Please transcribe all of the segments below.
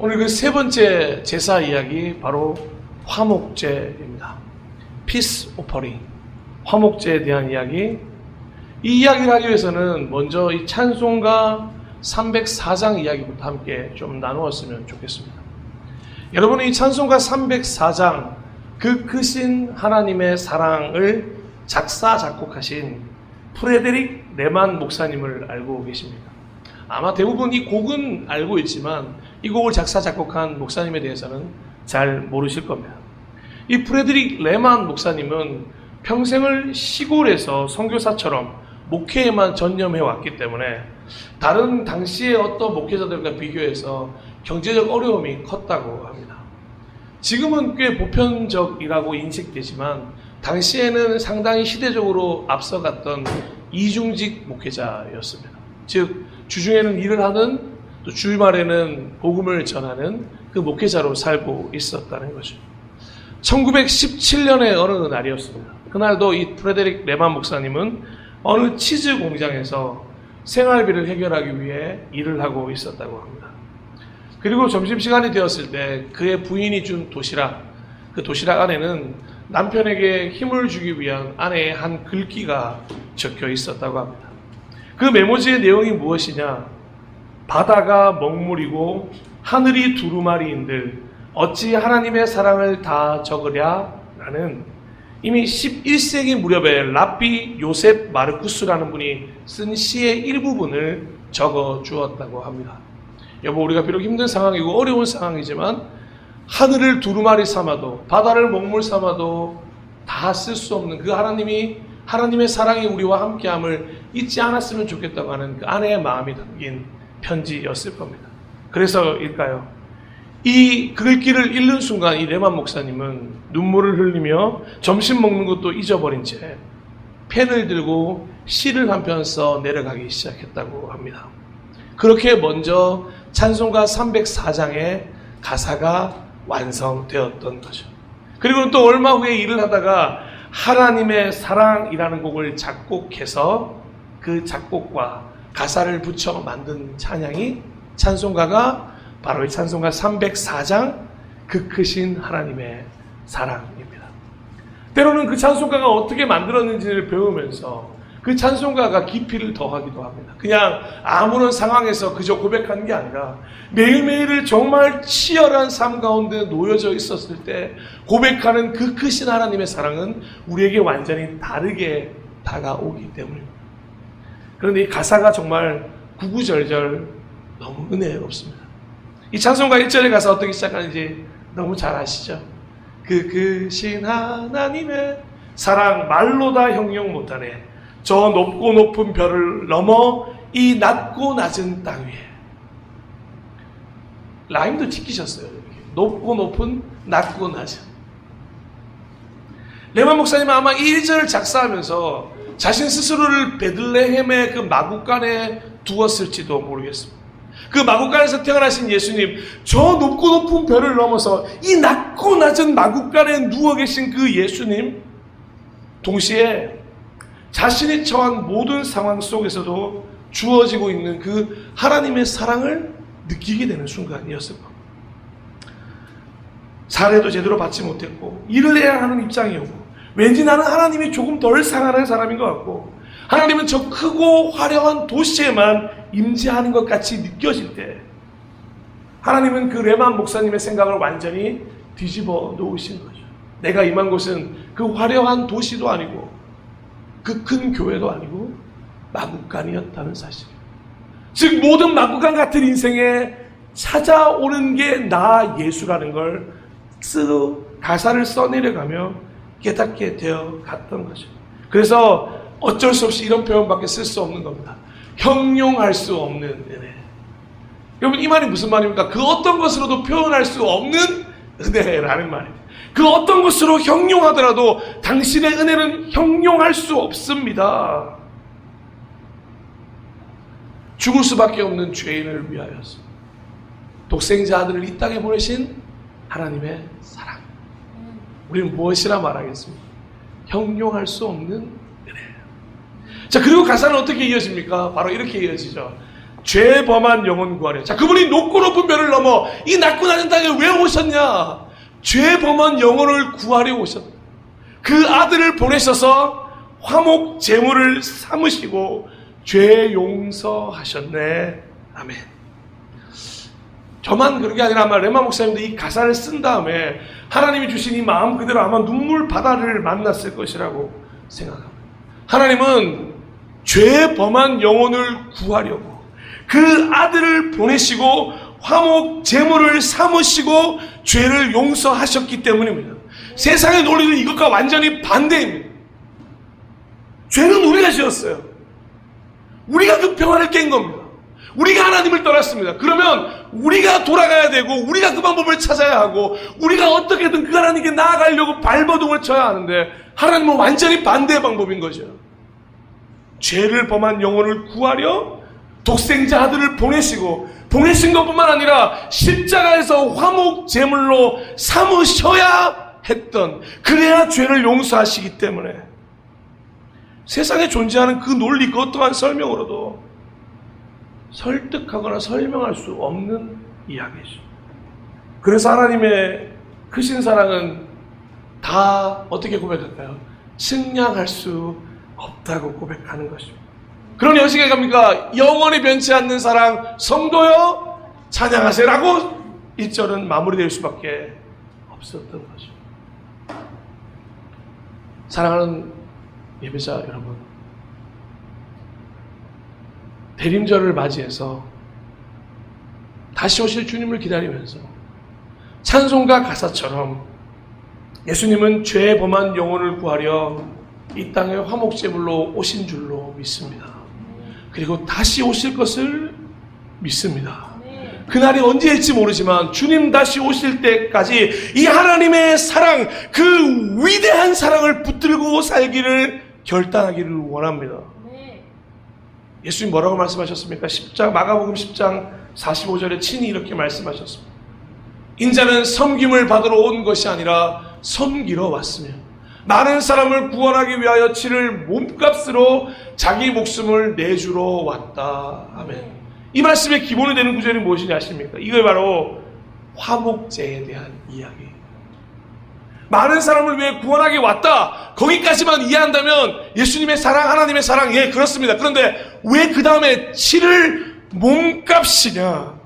오늘 그 세 번째 제사 이야기 바로 화목제입니다. Peace Offering, 화목제에 대한 이야기. 이 이야기를 하기 위해서는 먼저 이 찬송가 304장 이야기부터 함께 좀 나누었으면 좋겠습니다. 여러분은 이 찬송가 304장, 그 크신 하나님의 사랑을 작사 작곡하신 프레데릭 레만 목사님을 알고 계십니까? 아마 대부분 이 곡은 알고 있지만 이 곡을 작사 작곡한 목사님에 대해서는 잘 모르실 겁니다. 이 프레데릭 레만 목사님은 평생을 시골에서 선교사처럼 목회에만 전념해 왔기 때문에 다른 당시의 어떤 목회자들과 비교해서 경제적 어려움이 컸다고 합니다. 지금은 꽤 보편적이라고 인식되지만 당시에는 상당히 시대적으로 앞서갔던 이중직 목회자였습니다. 즉 주중에는 일을 하는, 또 주말에는 복음을 전하는 그 목회자로 살고 있었다는 거죠. 1917년의 어느 날이었습니다. 그날도 이 프레데릭 레만 목사님은 어느 치즈 공장에서 생활비를 해결하기 위해 일을 하고 있었다고 합니다. 그리고 점심시간이 되었을 때 그의 부인이 준 도시락, 그 도시락 안에는 남편에게 힘을 주기 위한 아내의 한 글귀가 적혀 있었다고 합니다. 그 메모지의 내용이 무엇이냐? 바다가 먹물이고 하늘이 두루마리인들 어찌 하나님의 사랑을 다 적으랴? 라는 이미 11세기 무렵에 랍비 요셉 마르쿠스라는 분이 쓴 시의 일부분을 적어 주었다고 합니다. 여보, 우리가 비록 힘든 상황이고 어려운 상황이지만 하늘을 두루마리 삼아도 바다를 먹물 삼아도 다 쓸 수 없는 그 하나님의 사랑이 우리와 함께함을 잊지 않았으면 좋겠다고 하는 그 아내의 마음이 담긴 편지였을 겁니다. 그래서일까요? 이 글귀를 읽는 순간 이 레만 목사님은 눈물을 흘리며 점심 먹는 것도 잊어버린 채 펜을 들고 시를 한 편 써 내려가기 시작했다고 합니다. 그렇게 먼저 찬송가 304장의 가사가 완성되었던 거죠. 그리고 또 얼마 후에 일을 하다가 하나님의 사랑이라는 곡을 작곡해서 그 작곡과 가사를 붙여 만든 찬송가가 바로 이 찬송가 304장 그 크신 하나님의 사랑입니다. 때로는 그 찬송가가 어떻게 만들었는지를 배우면서 그 찬송가가 깊이를 더하기도 합니다. 그냥 아무런 상황에서 그저 고백하는 게 아니라 매일매일을 정말 치열한 삶 가운데 놓여져 있었을 때 고백하는 그 크신 하나님의 사랑은 우리에게 완전히 다르게 다가오기 때문입니다. 그런데 이 가사가 정말 구구절절 너무 은혜롭습니다. 이 찬송가 1절의 가사 어떻게 시작하는지 너무 잘 아시죠? 그 크신 하나님의 사랑 말로 다 형용 못하네. 저 높고 높은 별을 넘어 이 낮고 낮은 땅 위에. 라임도 지키셨어요. 이렇게. 높고 높은, 낮고 낮은. 레만 목사님은 아마 이 1절을 작사하면서 자신 스스로를 베들레헴의 그 마구간에 두었을지도 모르겠습니다. 그 마구간에서 태어나신 예수님, 저 높고 높은 별을 넘어서 이 낮고 낮은 마구간에 누워 계신 그 예수님, 동시에 자신이 처한 모든 상황 속에서도 주어지고 있는 그 하나님의 사랑을 느끼게 되는 순간이었을 겁니다. 사례도 제대로 받지 못했고 일을 해야 하는 입장이었고 왠지 나는 하나님이 조금 덜 사랑하는 사람인 것 같고 하나님은 저 크고 화려한 도시에만 임재하는 것 같이 느껴질 때 하나님은 그 레만 목사님의 생각을 완전히 뒤집어 놓으신 거죠. 내가 임한 곳은 그 화려한 도시도 아니고 그 큰 교회도 아니고 마구간이었다는 사실. 즉 모든 마구간 같은 인생에 찾아오는 게 나 예수라는 걸 가사를 써내려가며 깨닫게 되어 갔던 거죠. 그래서 어쩔 수 없이 이런 표현밖에 쓸 수 없는 겁니다. 형용할 수 없는 은혜. 여러분 이 말이 무슨 말입니까? 그 어떤 것으로도 표현할 수 없는 은혜라는 말입니다. 그 어떤 것으로 형용하더라도 당신의 은혜는 형용할 수 없습니다. 죽을 수밖에 없는 죄인을 위하여서 독생자 아들을 이 땅에 보내신 하나님의 사랑. 우리는 무엇이라 말하겠습니까? 형용할 수 없는 은혜. 자, 그리고 가사는 어떻게 이어집니까? 바로 이렇게 이어지죠. 죄 범한 영혼 구하려. 자, 그분이 높고 높은 별을 넘어 이 낮고 낮은 땅에 왜 오셨냐? 죄 범한 영혼을 구하려 오셨다. 그 아들을 보내셔서 화목 제물을 삼으시고 죄 용서하셨네. 아멘. 저만 그런 게 아니라 아마 레마 목사님도 이 가사를 쓴 다음에 하나님이 주신 이 마음 그대로 아마 눈물 바다를 만났을 것이라고 생각합니다. 하나님은 죄 범한 영혼을 구하려고 그 아들을 보내시고 화목 제물을 삼으시고 죄를 용서하셨기 때문입니다. 세상의 논리는 이것과 완전히 반대입니다. 죄는 우리가 지었어요. 우리가 그 평화를 깬 겁니다. 우리가 하나님을 떠났습니다. 그러면 우리가 돌아가야 되고 우리가 그 방법을 찾아야 하고 우리가 어떻게든 그 하나님께 나아가려고 발버둥을 쳐야 하는데 하나님은 완전히 반대의 방법인 거죠. 죄를 범한 영혼을 구하려 독생자 아들을 보내신 것뿐만 아니라 십자가에서 화목 제물로 삼으셔야 했던, 그래야 죄를 용서하시기 때문에 세상에 존재하는 그 논리 그 어떠한 설명으로도 설득하거나 설명할 수 없는 이야기죠. 그래서 하나님의 크신 사랑은 다 어떻게 고백할까요? 측량할 수 없다고 고백하는 것입니다. 그러니 어떻게 갑니까? 영원히 변치 않는 사랑 성도여 찬양하세요라고 1절은 마무리될 수밖에 없었던 거죠. 사랑하는 예배자 여러분, 대림절을 맞이해서 다시 오실 주님을 기다리면서 찬송가 가사처럼 예수님은 죄 범한 영혼을 구하려 이 땅에 화목제물로 오신 줄로 믿습니다. 그리고 다시 오실 것을 믿습니다. 그날이 언제일지 모르지만 주님 다시 오실 때까지 이 하나님의 사랑, 그 위대한 사랑을 붙들고 살기를 결단하기를 원합니다. 예수님 뭐라고 말씀하셨습니까? 마가복음 10장 45절에 친히 이렇게 말씀하셨습니다. 인자는 섬김을 받으러 온 것이 아니라 섬기러 왔으며 많은 사람을 구원하기 위하여 치를 몸값으로 자기 목숨을 내주러 왔다. 아멘. 이 말씀의 기본이 되는 구절이 무엇이냐 아십니까? 이걸 바로 화목제에 대한 이야기. 많은 사람을 위해 구원하기 왔다. 거기까지만 이해한다면 예수님의 사랑, 하나님의 사랑, 예, 그렇습니다. 그런데 왜 그 다음에 치를 몸값이냐?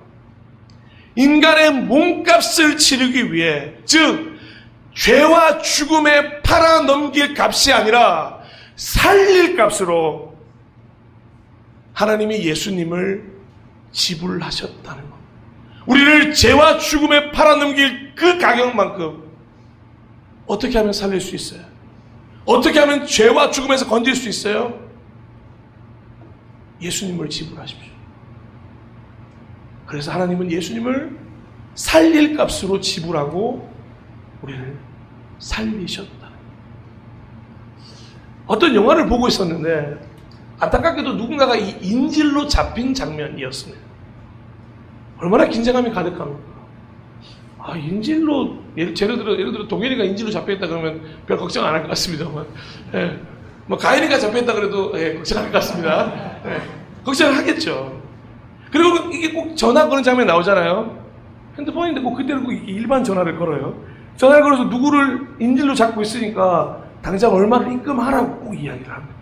인간의 몸값을 치르기 위해, 즉 죄와 죽음에 팔아넘길 값이 아니라 살릴 값으로 하나님이 예수님을 지불하셨다는 것. 우리를 죄와 죽음에 팔아넘길 그 가격만큼 어떻게 하면 살릴 수 있어요? 어떻게 하면 죄와 죽음에서 건질 수 있어요? 예수님을 지불하십시오. 그래서 하나님은 예수님을 살릴 값으로 지불하고 우리를 살리셨다. 어떤 영화를 보고 있었는데 안타깝게도 누군가가 이 인질로 잡힌 장면이었습니다. 얼마나 긴장감이 가득합니까? 인질로, 예를 들어 동현이가 인질로 잡혀있다 그러면 별 걱정 안 할 것 같습니다만, 예. 뭐 가인이가 잡혀있다 그래도 예, 걱정할 것 같습니다. 예. 걱정을 하겠죠. 그리고 이게 꼭 전화 거는 장면이 나오잖아요. 핸드폰인데 꼭 그때는 꼭 일반 전화를 걸어요. 전화를 걸어서 누구를 인질로 잡고 있으니까 당장 얼마를 입금하라고 꼭 이야기를 합니다.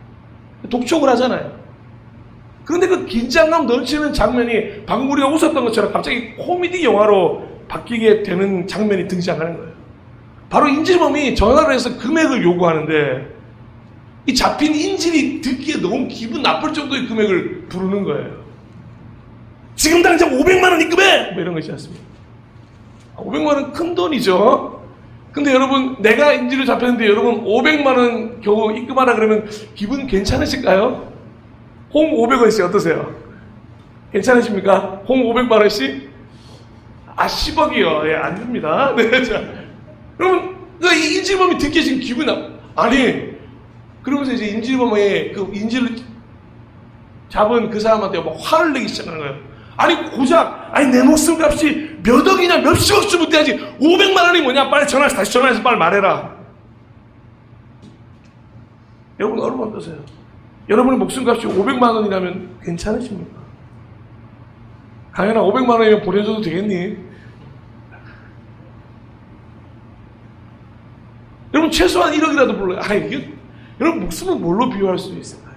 독촉을 하잖아요. 그런데 그 긴장감 넘치는 장면이 방금 우리가 웃었던 것처럼 갑자기 코미디 영화로 바뀌게 되는 장면이 등장하는 거예요. 바로 인질범이 전화를 해서 금액을 요구하는데 이 잡힌 인질이 듣기에 너무 기분 나쁠 정도의 금액을 부르는 거예요. 지금 당장 500만 원 입금해! 뭐 이런 거 있지 않습니까? 500만 원 큰 돈이죠. 근데 여러분, 내가 인질로 잡혔는데 여러분 500만 원 겨우 입금하라 그러면 기분 괜찮으실까요? 홍 500원씩 어떠세요? 괜찮으십니까? 홍 500만 원씩? 10억이요. 예, 안 됩니다. 네, 자. 그러면, 이 인질범이 듣기에 지금 기분이 아니, 그러면서 이제 인질범이 그 인질을 잡은 그 사람한테 막 화를 내기 시작하는 거예요. 아니 고작 내 목숨값이 몇 억이냐 몇십억 주면 돼야지 500만 원이 뭐냐 빨리 다시 전화해서 빨리 말해라. 여러분 얼마 어떠세요? 여러분의 목숨값이 500만 원이라면 괜찮으십니까? 강연아 500만 원이면 보내줘도 되겠니? 여러분 최소한 1억이라도 불러요. 여러분 목숨을 뭘로 비유할 수 있을까요?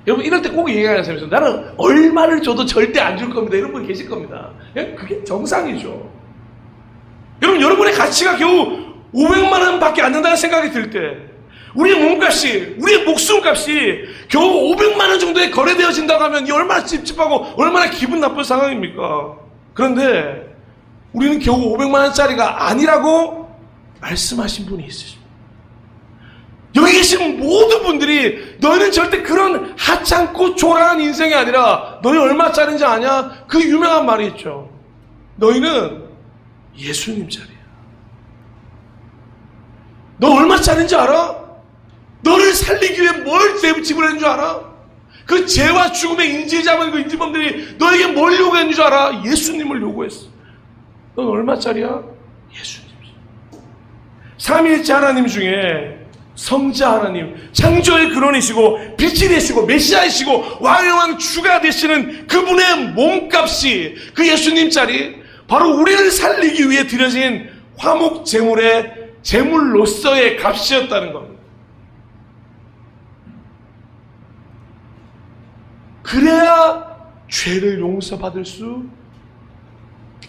여러분 이럴 때 꼭 얘기하세요. 나는 얼마를 줘도 절대 안 줄 겁니다. 이런 분 계실 겁니다. 그게 정상이죠. 여러분의 가치가 겨우 500만 원밖에 안 된다는 생각이 들 때 우리의 몸값이, 우리의 목숨값이 겨우 500만 원 정도에 거래되어진다고 하면 이 얼마나 찝찝하고 얼마나 기분 나쁜 상황입니까? 그런데 우리는 겨우 500만 원짜리가 아니라고 말씀하신 분이 있으십니다. 여기 계신 모든 분들이 너희는 절대 그런 하찮고 초라한 인생이 아니라 너희 얼마짜리인지 아냐? 그 유명한 말이 있죠. 너희는 예수님짜리야. 너 얼마짜리인지 알아? 너를 살리기 위해 뭘 지불했는 줄 알아? 그 죄와 죽음의 인질 잡은 그 인질범들이 너에게 뭘 요구했는 줄 알아? 예수님을 요구했어. 넌 얼마짜리야? 예수님. 삼위일체 하나님 중에 성자 하나님, 창조의 근원이시고 빛이 되시고 메시아이시고 왕의 왕 주가 되시는 그분의 몸값이 그 예수님짜리 바로 우리를 살리기 위해 드려진 화목 제물의 제물로서의 값이었다는 겁니다. 그래야 죄를 용서받을 수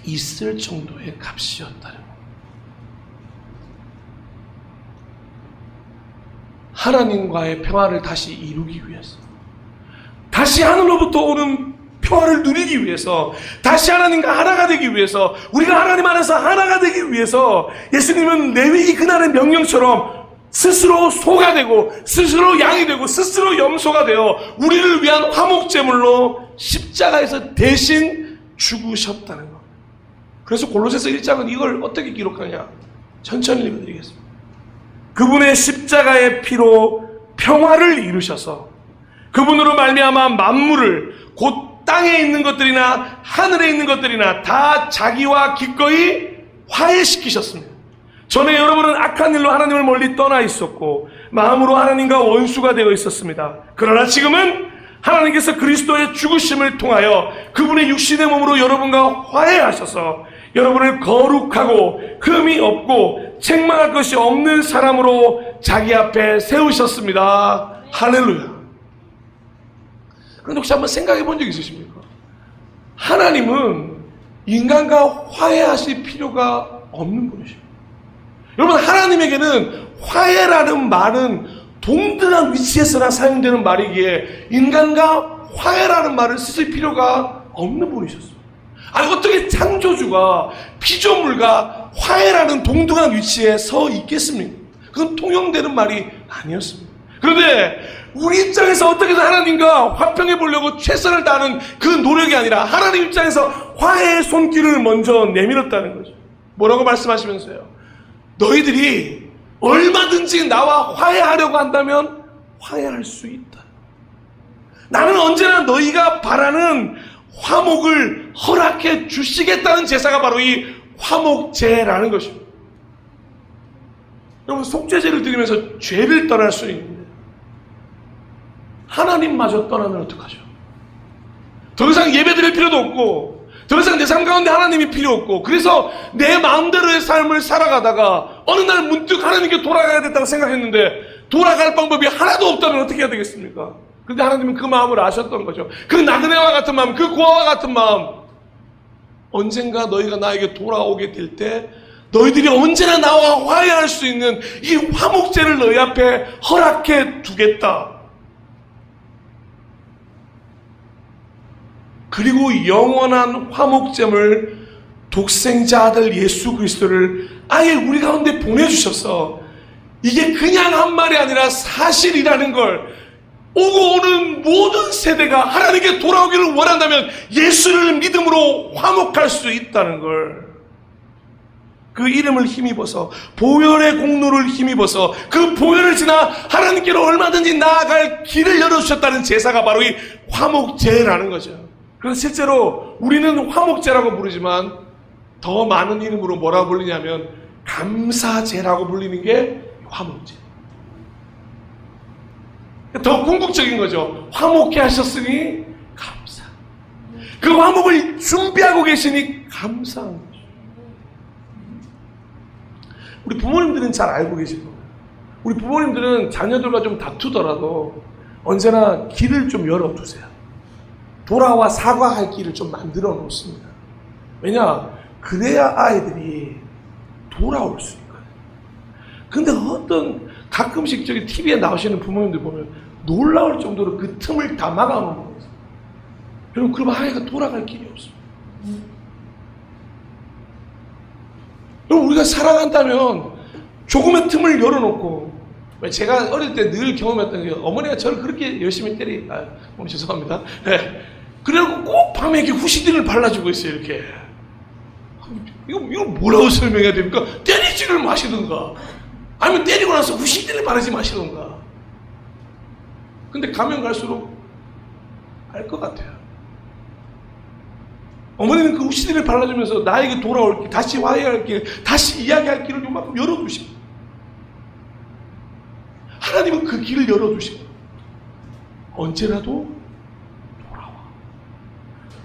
있을 정도의 값이었다는 겁니다. 하나님과의 평화를 다시 이루기 위해서, 다시 하늘로부터 오는 평화를 누리기 위해서, 다시 하나님과 하나가 되기 위해서, 우리가 하나님 안에서 하나가 되기 위해서 예수님은 레위기 그날의 명령처럼 스스로 소가 되고 스스로 양이 되고 스스로 염소가 되어 우리를 위한 화목제물로 십자가에서 대신 죽으셨다는 것. 그래서 골로새서 1장은 이걸 어떻게 기록하냐, 천천히 읽어드리겠습니다. 그분의 십자가의 피로 평화를 이루셔서 그분으로 말미암아 만물을 곧 땅에 있는 것들이나 하늘에 있는 것들이나 다 자기와 기꺼이 화해시키셨습니다. 전에 여러분은 악한 일로 하나님을 멀리 떠나 있었고 마음으로 하나님과 원수가 되어 있었습니다. 그러나 지금은 하나님께서 그리스도의 죽으심을 통하여 그분의 육신의 몸으로 여러분과 화해하셔서 여러분을 거룩하고 흠이 없고 책망할 것이 없는 사람으로 자기 앞에 세우셨습니다. 할렐루야. 그런데 혹시 한번 생각해 본 적 있으십니까? 하나님은 인간과 화해하실 필요가 없는 분이십니다. 여러분, 하나님에게는 화해라는 말은 동등한 위치에서나 사용되는 말이기에 인간과 화해라는 말을 쓰실 필요가 없는 분이셨어요. 아니, 어떻게 창조주가 피조물과 화해라는 동등한 위치에 서 있겠습니까? 그건 통용되는 말이 아니었습니다. 그런데 우리 입장에서 어떻게든 하나님과 화평해 보려고 최선을 다하는 그 노력이 아니라 하나님 입장에서 화해의 손길을 먼저 내밀었다는 거죠. 뭐라고 말씀하시면서요? 너희들이 얼마든지 나와 화해하려고 한다면 화해할 수 있다. 나는 언제나 너희가 바라는 화목을 허락해 주시겠다는 제사가 바로 이 화목제라는 것입니다. 여러분, 속죄제를 드리면서 죄를 떠날 수 있는데 하나님마저 떠나면 어떡하죠? 더 이상 예배 드릴 필요도 없고 더 이상 내 삶 가운데 하나님이 필요 없고 그래서 내 마음대로의 삶을 살아가다가 어느 날 문득 하나님께 돌아가야 됐다고 생각했는데 돌아갈 방법이 하나도 없다면 어떻게 해야 되겠습니까? 그런데 하나님은 그 마음을 아셨던 거죠. 그 나그네와 같은 마음, 그 고아와 같은 마음, 언젠가 너희가 나에게 돌아오게 될 때 너희들이 언제나 나와 화해할 수 있는 이 화목제를 너희 앞에 허락해 두겠다. 그리고 영원한 화목제물 독생자 아들 예수 그리스도를 아예 우리 가운데 보내주셔서 이게 그냥 한 말이 아니라 사실이라는 걸 오고 오는 모든 세대가 하나님께 돌아오기를 원한다면 예수를 믿음으로 화목할 수 있다는 걸, 그 이름을 힘입어서 보혈의 공로를 힘입어서 그 보혈을 지나 하나님께로 얼마든지 나아갈 길을 열어주셨다는 제사가 바로 이 화목제라는 거죠. 그래서 실제로 우리는 화목제라고 부르지만 더 많은 이름으로 뭐라고 불리냐면 감사제라고 불리는 게 화목제. 더 궁극적인 거죠. 화목케 하셨으니 감사. 그 화목을 준비하고 계시니 감사한 거죠. 우리 부모님들은 잘 알고 계실 거예요. 우리 부모님들은 자녀들과 좀 다투더라도 언제나 길을 좀 열어두세요. 돌아와 사과할 길을 좀 만들어 놓습니다. 왜냐? 그래야 아이들이 돌아올 수 있거든요. 근데 어떤 가끔씩 저기 TV에 나오시는 부모님들 보면 놀라울 정도로 그 틈을 다 막아놓은 거예요. 여러분, 그러면 아이가 돌아갈 길이 없습니다. 여러분, 우리가 사랑한다면 조금의 틈을 열어놓고, 제가 어릴 때 늘 경험했던 게 어머니가 저를 그렇게 열심히 어머니 죄송합니다. 네. 그래갖고 꼭 밤에 이렇게 후시딘을 발라주고 있어요, 이렇게. 이거 뭐라고 설명해야 됩니까? 때리지를 마시던가. 아니면 때리고 나서 후시딘을 바르지 마시던가. 근데 가면 갈수록 알 것 같아요. 어머니는 그 후시딘을 발라주면서 나에게 돌아올 길, 다시 화해할 길, 다시 이야기할 길을 요만큼 열어두십니다. 하나님은 그 길을 열어두십니다. 언제라도 돌아와.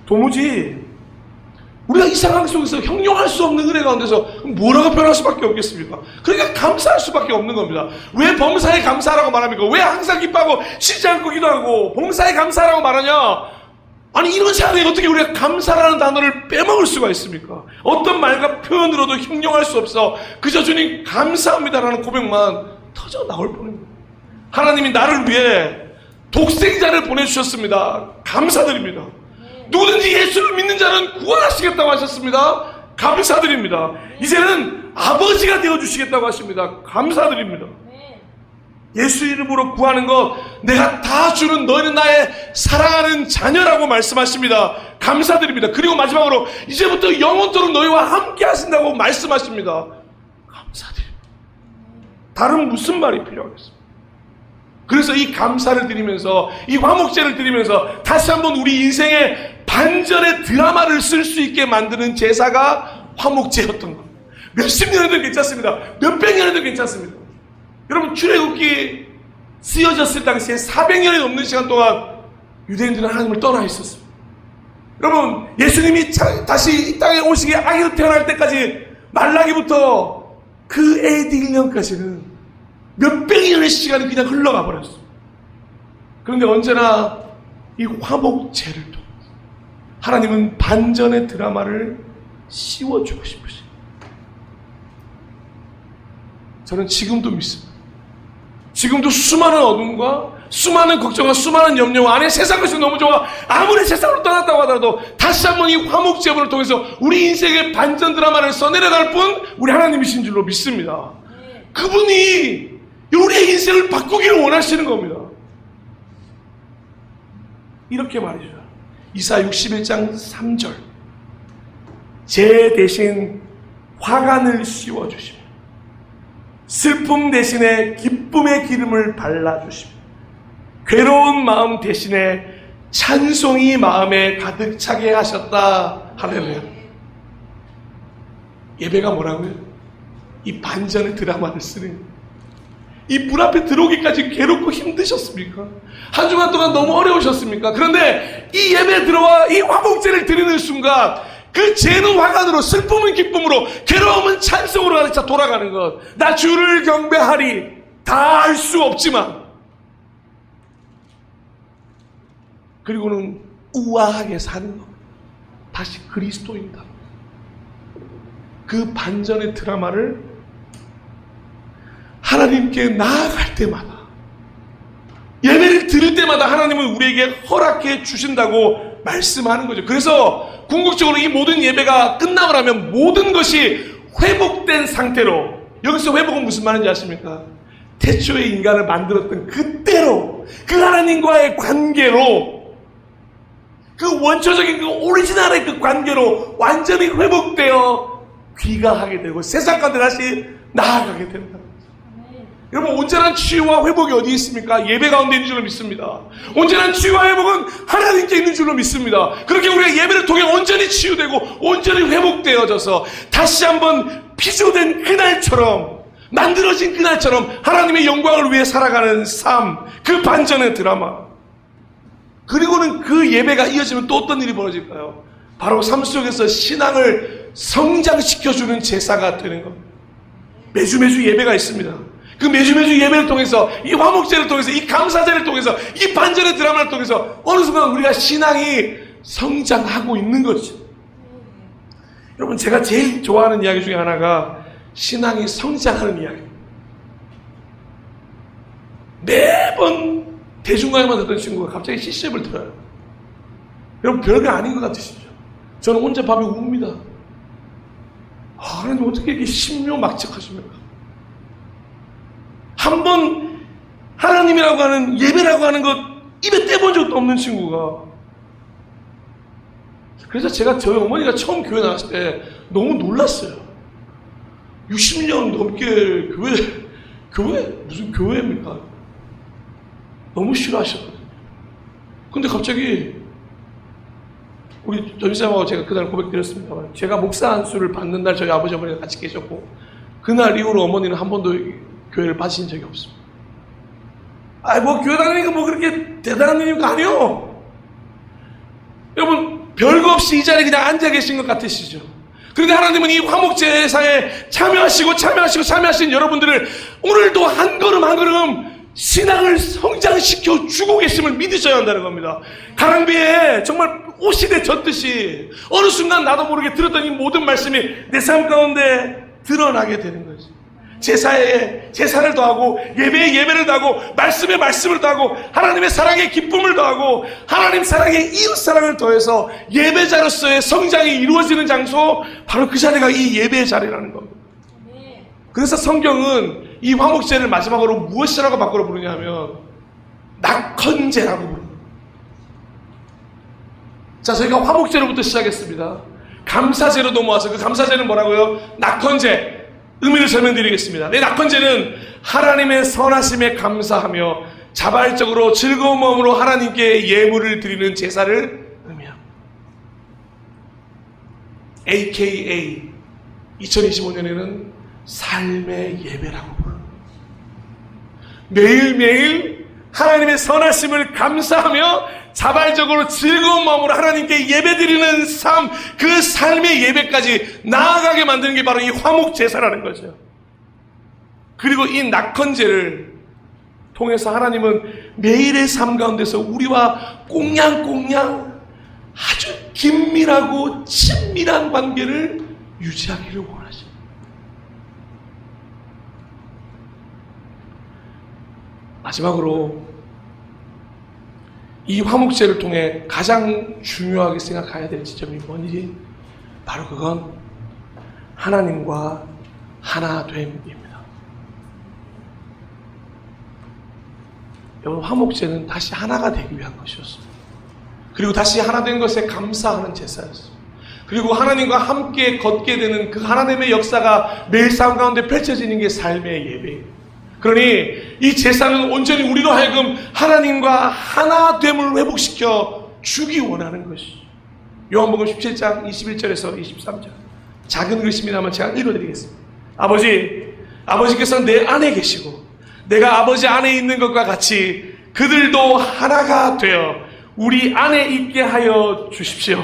도무지 우리가 이 상황 속에서 형용할 수 없는 은혜 가운데서 뭐라고 변할 수밖에 없겠습니까? 그러니까 감사할 수밖에 없는 겁니다. 왜 범사에 감사하라고 말합니까? 왜 항상 기뻐하고 쉬지 않고 기도하고 범사에 감사하라고 말하냐? 아니, 이런 상황에 어떻게 우리가 감사라는 단어를 빼먹을 수가 있습니까? 어떤 말과 표현으로도 형용할 수 없어 그저 주님 감사합니다라는 고백만 터져 나올 뿐입니다. 하나님이 나를 위해 독생자를 보내주셨습니다. 감사드립니다. 누구든지 예수를 믿는 자는 구원하시겠다고 하셨습니다. 감사드립니다. 이제는 아버지가 되어주시겠다고 하십니다. 감사드립니다. 예수 이름으로 구하는 것 내가 다 주는 너희는 나의 사랑하는 자녀라고 말씀하십니다. 감사드립니다. 그리고 마지막으로 이제부터 영원토록 너희와 함께 하신다고 말씀하십니다. 감사드립니다. 다른 무슨 말이 필요하겠습니까? 그래서 이 감사를 드리면서 이 화목제를 드리면서 다시 한번 우리 인생의 반전의 드라마를 쓸 수 있게 만드는 제사가 화목제였던 겁니다. 몇십 년에도 괜찮습니다. 몇백 년에도 괜찮습니다. 여러분, 출애굽기 쓰여졌을 당시에 400년이 넘는 시간 동안 유대인들은 하나님을 떠나 있었습니다. 여러분, 예수님이 다시 이 땅에 오시기에 아기로 태어날 때까지 말라기부터 그 AD 1년까지는 몇백 년의 시간이 그냥 흘러가 버렸어요. 그런데 언제나 이 화목제를 통해서 하나님은 반전의 드라마를 씌워주고 싶으십니다. 저는 지금도 믿습니다. 지금도 수많은 어둠과 수많은 걱정과 수많은 염려와 안에 세상 것이 너무 좋아 아무리 세상으로 떠났다고 하더라도 다시 한번 이 화목제물을 통해서 우리 인생의 반전 드라마를 써내려갈 분 우리 하나님이신 줄로 믿습니다. 그분이 우리의 인생을 바꾸기를 원하시는 겁니다. 이렇게 말이죠. 이사야 61장 3절 제 대신 화관을 씌워주시며 슬픔 대신에 기쁨의 기름을 발라주시며 괴로운 마음 대신에 찬송이 마음에 가득 차게 하셨다. 할렐루야. 예배가 뭐라고요? 이 반전의 드라마를 쓰는, 이 문 앞에 들어오기까지 괴롭고 힘드셨습니까? 한 주간 동안 너무 어려우셨습니까? 그런데 이 예배에 들어와 이 화목제를 드리는 순간 그 죄는 화관으로, 슬픔은 기쁨으로, 괴로움은 찬송으로 가득 차 돌아가는 것. 나 주를 경배하리. 다 할 수 없지만 그리고는 우아하게 사는 것. 다시 그리스도인다. 그 반전의 드라마를 하나님께 나아갈 때마다, 예배를 드릴 때마다 하나님은 우리에게 허락해 주신다고 말씀하는 거죠. 그래서 궁극적으로 이 모든 예배가 끝나고 나면 모든 것이 회복된 상태로, 여기서 회복은 무슨 말인지 아십니까? 태초에 인간을 만들었던 그때로, 그 하나님과의 관계로, 그 원초적인 그 오리지널의 그 관계로 완전히 회복되어 귀가하게 되고 세상 가운데 다시 나아가게 된다. 여러분, 온전한 치유와 회복이 어디 있습니까? 예배 가운데 있는 줄로 믿습니다. 온전한 치유와 회복은 하나님께 있는 줄로 믿습니다. 그렇게 우리가 예배를 통해 온전히 치유되고 온전히 회복되어져서 다시 한번 피조된 그날처럼, 만들어진 그날처럼 하나님의 영광을 위해 살아가는 삶, 그 반전의 드라마. 그리고는 그 예배가 이어지면 또 어떤 일이 벌어질까요? 바로 삶 속에서 신앙을 성장시켜주는 제사가 되는 겁니다. 매주 예배가 있습니다. 그 매주 예배를 통해서, 이 화목제를 통해서, 이 감사제를 통해서, 이 반전의 드라마를 통해서 어느 순간 우리가 신앙이 성장하고 있는 거죠. 여러분, 제가 제일 좋아하는 이야기 중에 하나가 신앙이 성장하는 이야기입니다. 매번 대중가요만 듣던 친구가 갑자기 CCM을 들어요. 여러분, 별거 아닌 것 같으시죠? 저는 혼자 밤에 웁니다. 하나님 어떻게 이렇게 신묘막측하십니까? 한번 하나님이라고 하는, 예배라고 하는 것 입에 떼본 적도 없는 친구가. 그래서 제가 저희 어머니가 처음 교회 나왔을 때 너무 놀랐어요. 60년 넘게 교회 무슨 교회입니까? 너무 싫어하셨거든요. 근데 갑자기 우리 전지사님하고 제가 그날 고백드렸습니다만, 제가 목사 안수를 받는 날 저희 아버지 어머니가 같이 계셨고, 그날 이후로 어머니는 한 번도 교회를 빠지신 적이 없습니다. 뭐 교회 다니니까 뭐 그렇게 대단한 일인가 아니요. 여러분, 별거 없이 이 자리에 그냥 앉아 계신 것 같으시죠? 그런데 하나님은 이 화목제사에 참여하신 여러분들을 오늘도 한 걸음 한 걸음 신앙을 성장시켜 주고 계심을 믿으셔야 한다는 겁니다. 가랑비에 정말 옷이 젖듯이 어느 순간 나도 모르게 들었던 이 모든 말씀이 내 삶 가운데 드러나게 되는 거지. 제사에 제사를 더하고, 예배에 예배를 더하고, 말씀에 말씀을 더하고, 하나님의 사랑에 기쁨을 더하고, 하나님 사랑에 이웃 사랑을 더해서 예배자로서의 성장이 이루어지는 장소, 바로 그 자리가 이 예배의 자리라는 겁니다. 그래서 성경은 이 화목제를 마지막으로 무엇이라고 바꾸어 부르냐 하면 낙헌제라고 부릅니다. 자, 저희가 화목제로부터 시작했습니다. 감사제로 넘어와서 그 감사제는 뭐라고요? 낙헌제. 의미를 설명드리겠습니다. 내 낙헌제는 하나님의 선하심에 감사하며 자발적으로 즐거운 마음으로 하나님께 예물을 드리는 제사를 의미합니다. AKA 2025년에는 삶의 예배라고 부릅니다. 매일매일 하나님의 선하심을 감사하며 자발적으로 즐거운 마음으로 하나님께 예배드리는 삶, 그 삶의 예배까지 나아가게 만드는 게 바로 이 화목제사라는 거죠. 그리고 이 낙헌제를 통해서 하나님은 매일의 삶 가운데서 우리와 꽁냥꽁냥 아주 긴밀하고 친밀한 관계를 유지하기를 원하십니다. 마지막으로 이 화목제를 통해 가장 중요하게 생각해야 될 지점이 뭐니? 바로 그건 하나님과 하나됨입니다. 여러분, 화목제는 다시 하나가 되기 위한 것이었습니다. 그리고 다시 하나 된 것에 감사하는 제사였습니다. 그리고 하나님과 함께 걷게 되는 그 하나님의 역사가 매일 삶 가운데 펼쳐지는 게 삶의 예배예요. 그러니 이 제사는 온전히 우리로 하여금 하나님과 하나됨을 회복시켜 주기 원하는 것이죠. 요한복음 17장 21절에서 23절. 작은 글씨입니다만 제가 읽어드리겠습니다. 아버지께서 내 안에 계시고 내가 아버지 안에 있는 것과 같이 그들도 하나가 되어 우리 안에 있게 하여 주십시오.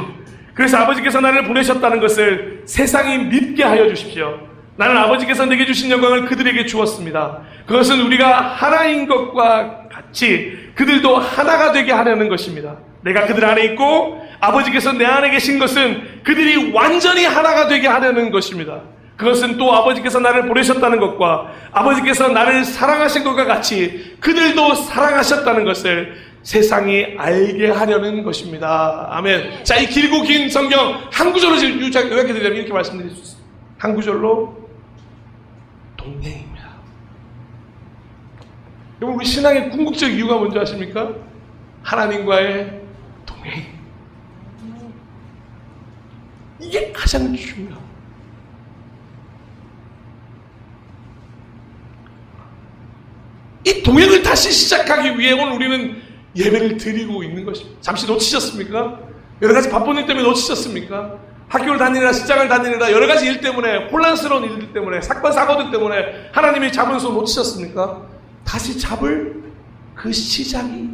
그래서 아버지께서 나를 보내셨다는 것을 세상이 믿게 하여 주십시오. 나는 아버지께서 내게 주신 영광을 그들에게 주었습니다. 그것은 우리가 하나인 것과 같이 그들도 하나가 되게 하려는 것입니다. 내가 그들 안에 있고 아버지께서 내 안에 계신 것은 그들이 완전히 하나가 되게 하려는 것입니다. 그것은 또 아버지께서 나를 보내셨다는 것과 아버지께서 나를 사랑하신 것과 같이 그들도 사랑하셨다는 것을 세상이 알게 하려는 것입니다. 아멘. 자, 이 길고 긴 성경 한 구절로 요약해드리자면 이렇게 말씀드릴 수 있습니다. 한 구절로 동행입니다. 여러분, 우리 신앙의 궁극적 이유가 뭔지 아십니까? 하나님과의 동행. 이게 가장 중요합니다. 이 동행을 다시 시작하기 위해 오늘 우리는 예배를 드리고 있는 것입니다. 잠시 놓치셨습니까? 여러 가지 바쁜 일 때문에 놓치셨습니까? 학교를 다니느라, 직장을 다니느라, 여러 가지 일 때문에, 혼란스러운 일들 때문에, 사건 사고들 때문에 하나님이 잡은 손 놓치셨습니까? 다시 잡을 그 시작이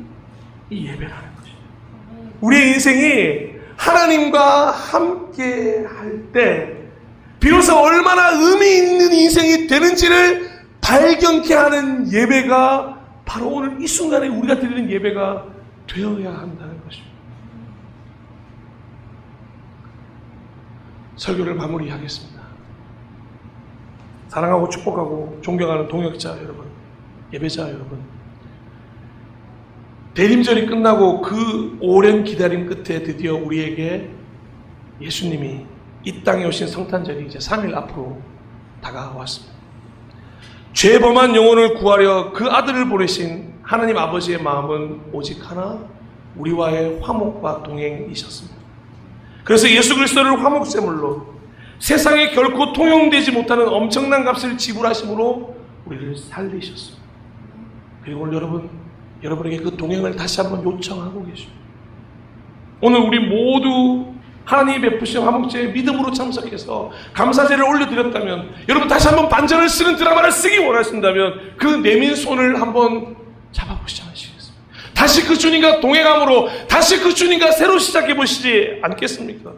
이 예배라는 것입니다. 우리의 인생이 하나님과 함께 할 때 비로소 얼마나 의미 있는 인생이 되는지를 발견케 하는 예배가 바로 오늘 이 순간에 우리가 드리는 예배가 되어야 한다는 것입니다. 설교를 마무리하겠습니다. 사랑하고 축복하고 존경하는 동역자 여러분, 예배자 여러분, 대림절이 끝나고 그 오랜 기다림 끝에 드디어 우리에게 예수님이 이 땅에 오신 성탄절이 이제 3일 앞으로 다가왔습니다. 죄범한 영혼을 구하려 그 아들을 보내신 하나님 아버지의 마음은 오직 하나, 우리와의 화목과 동행이셨습니다. 그래서 예수 그리스도를 화목제물로 세상에 결코 통용되지 못하는 엄청난 값을 지불하심으로 우리를 살리셨습니다. 그리고 오늘 여러분에게 그 동행을 다시 한번 요청하고 계십니다. 오늘 우리 모두 하나님이 베푸신 화목제에 믿음으로 참석해서 감사제를 올려드렸다면, 여러분 다시 한번 반전을 쓰는 드라마를 쓰기 원하신다면 그 내민 손을 한번 잡아보시지 않으시겠습니까? 다시 그 주님과 동행함으로 다시 그 주님과 새로 시작해보시지 않겠습니까?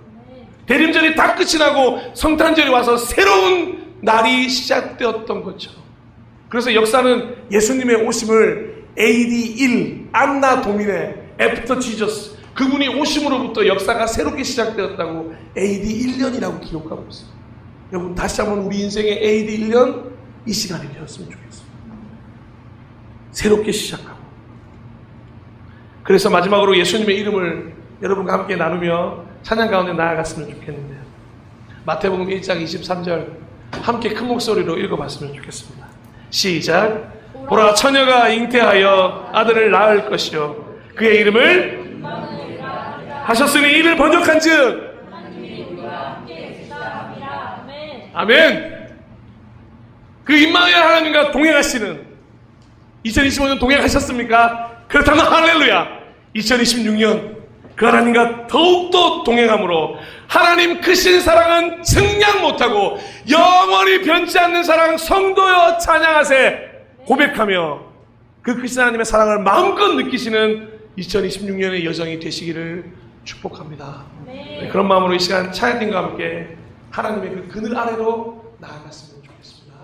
대림절이 다 끝이 나고 성탄절이 와서 새로운 날이 시작되었던 것처럼, 그래서 역사는 예수님의 오심을 AD 1, 안나 도미네, 애프터 지저스, 그분이 오심으로부터 역사가 새롭게 시작되었다고 AD 1년이라고 기록하고 있습니다. 여러분 다시 한번 우리 인생의 AD 1년 이 시간이 되었으면 좋겠습니다. 새롭게 시작하고, 그래서 마지막으로 예수님의 이름을 여러분과 함께 나누며 찬양 가운데 나아갔으면 좋겠는데요. 마태복음 1장 23절 함께 큰 목소리로 읽어봤으면 좋겠습니다. 시작. 보라, 처녀가 잉태하여 아들을 낳을 것이요 그의 이름을 하셨으니 이를 번역한즉 아멘. 그 임마누엘 하나님과 동행하시는 2025년 동행하셨습니까? 그렇다면 할렐루야. 2026년 그 하나님과 더욱더 동행함으로 하나님 크신 사랑은 측량 못하고 영원히 변치 않는 사랑 성도여 찬양하세 고백하며 그 크신 하나님의 사랑을 마음껏 느끼시는 2026년의 여정이 되시기를 축복합니다. 그런 마음으로 이 시간 차야팀과 함께 하나님의 그 그늘 아래로 나아갔으면 좋겠습니다.